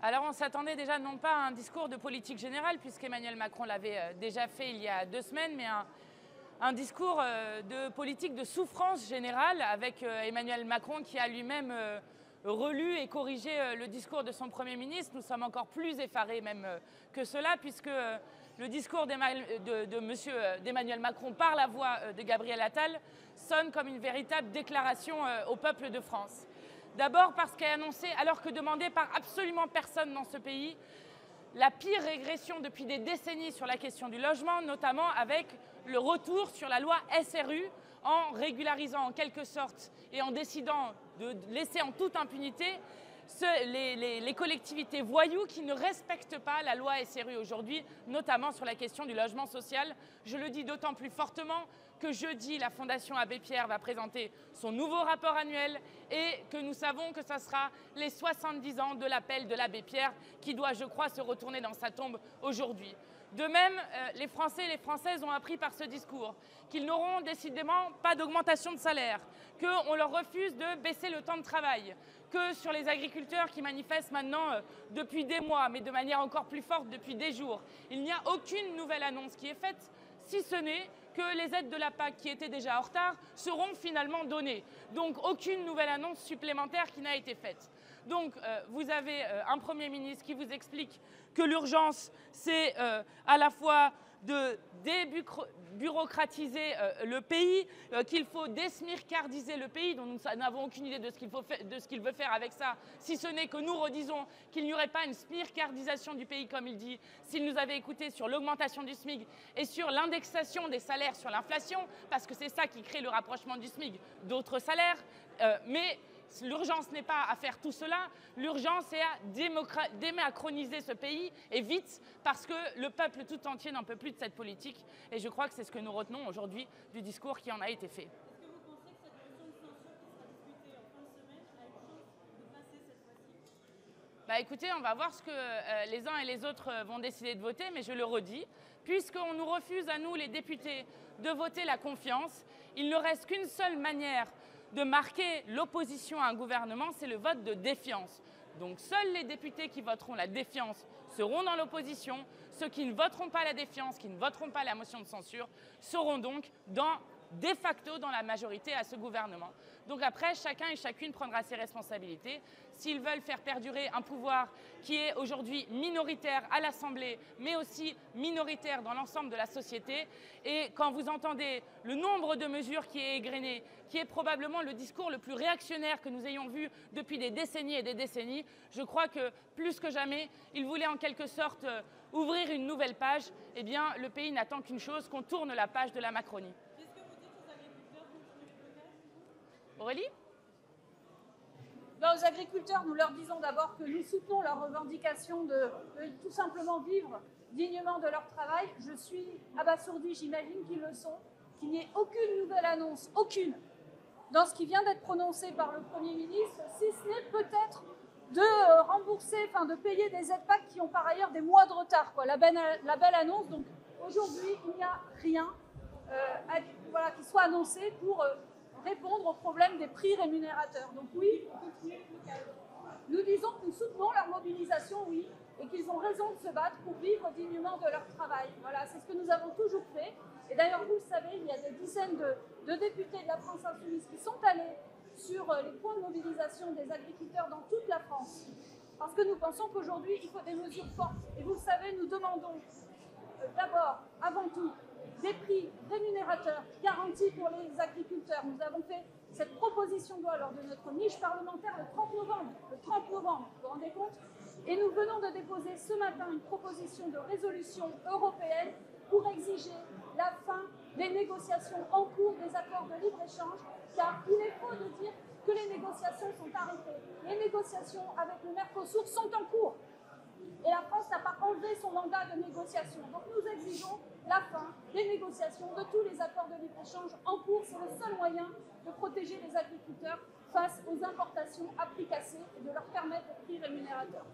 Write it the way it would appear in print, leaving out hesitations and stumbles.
Alors on s'attendait déjà non pas à un discours de politique générale, puisqu'Emmanuel Macron l'avait déjà fait il y a 2 semaines, mais un discours de politique de souffrance générale avec Emmanuel Macron qui a lui-même relu et corrigé le discours de son Premier ministre. Nous sommes encore plus effarés même que cela, puisque le discours d'Emmanuel Macron par la voix de Gabriel Attal sonne comme une véritable déclaration au peuple de France. D'abord parce qu'elle a annoncé, alors que demandé par absolument personne dans ce pays, la pire régression depuis des décennies sur la question du logement, notamment avec le retour sur la loi SRU, en régularisant en quelque sorte et en décidant de laisser en toute impunité les collectivités voyous qui ne respectent pas la loi SRU aujourd'hui, notamment sur la question du logement social. Je le dis d'autant plus fortement que jeudi, la Fondation Abbé Pierre va présenter son nouveau rapport annuel et que nous savons que ce sera les 70 ans de l'appel de l'Abbé Pierre qui doit, je crois, se retourner dans sa tombe aujourd'hui. De même, les Français et les Françaises ont appris par ce discours qu'ils n'auront décidément pas d'augmentation de salaire, qu'on leur refuse de baisser le temps de travail, que sur les agriculteurs qui manifestent maintenant depuis des mois, mais de manière encore plus forte depuis des jours, il n'y a aucune nouvelle annonce qui est faite, si ce n'est que les aides de la PAC qui étaient déjà en retard seront finalement données. Donc aucune nouvelle annonce supplémentaire qui n'a été faite. Donc vous avez un Premier ministre qui vous explique que l'urgence, c'est à la fois de débureaucratiser le pays, qu'il faut désmircardiser le pays, dont nous n'avons aucune idée de ce qu'il veut faire avec ça, si ce n'est que nous redisons qu'il n'y aurait pas une smircardisation du pays, comme il dit, s'il nous avait écouté sur l'augmentation du SMIC et sur l'indexation des salaires sur l'inflation, parce que c'est ça qui crée le rapprochement du SMIC d'autres salaires, mais l'urgence n'est pas à faire tout cela, l'urgence est à démacroniser ce pays, et vite, parce que le peuple tout entier n'en peut plus de cette politique. Et je crois que c'est ce que nous retenons aujourd'hui du discours qui en a été fait. Est-ce que vous pensez que cette motion de censure qui sera discutée en fin de semaine a une chance de passer cette fois-ci ? Écoutez, on va voir ce que les uns et les autres vont décider de voter, mais je le redis, puisqu'on nous refuse à nous, les députés, de voter la confiance, il ne reste qu'une seule manière de marquer l'opposition à un gouvernement, c'est le vote de défiance. Donc seuls les députés qui voteront la défiance seront dans l'opposition. Ceux qui ne voteront pas la défiance, qui ne voteront pas la motion de censure, seront donc de facto dans la majorité à ce gouvernement. Donc après, chacun et chacune prendra ses responsabilités. S'ils veulent faire perdurer un pouvoir qui est aujourd'hui minoritaire à l'Assemblée, mais aussi minoritaire dans l'ensemble de la société, et quand vous entendez le nombre de mesures qui est égrené, qui est probablement le discours le plus réactionnaire que nous ayons vu depuis des décennies et des décennies, je crois que plus que jamais, il voulait en quelque sorte ouvrir une nouvelle page. Eh bien, le pays n'attend qu'une chose, qu'on tourne la page de la Macronie. Aurélie ? Aux agriculteurs, nous leur disons d'abord que nous soutenons leur revendication de tout simplement vivre dignement de leur travail. Je suis abasourdie, j'imagine qu'ils le sont, qu'il n'y ait aucune nouvelle annonce, aucune, dans ce qui vient d'être prononcé par le Premier ministre, si ce n'est peut-être de rembourser, de payer des aides PAC qui ont par ailleurs des mois de retard. La belle annonce. Donc aujourd'hui, il n'y a rien qui soit annoncé pour répondre au problème des prix rémunérateurs. Donc oui, nous disons que nous soutenons leur mobilisation, oui, et qu'ils ont raison de se battre pour vivre dignement de leur travail. Voilà, c'est ce que nous avons toujours fait. Et d'ailleurs, vous le savez, il y a des dizaines de députés de la France Insoumise qui sont allés sur les points de mobilisation des agriculteurs dans toute la France. Parce que nous pensons qu'aujourd'hui, il faut des mesures fortes. Et vous le savez, nous demandons d'abord, avant tout, des prix rémunérateurs garantis pour les agriculteurs. Nous avons fait cette proposition de loi lors de notre niche parlementaire le 30 novembre. Le 30 novembre, vous vous rendez compte ? Et nous venons de déposer ce matin une proposition de résolution européenne pour exiger la fin des négociations en cours des accords de libre-échange, car il est faux de dire que les négociations sont arrêtées. Les négociations avec le Mercosur sont en cours. Et la France n'a pas enlevé son mandat de négociation. Donc nous exigeons la fin des négociations de tous les accords de libre-échange en cours. C'est le seul moyen de protéger les agriculteurs face aux importations à prix cassés et de leur permettre des prix rémunérateurs.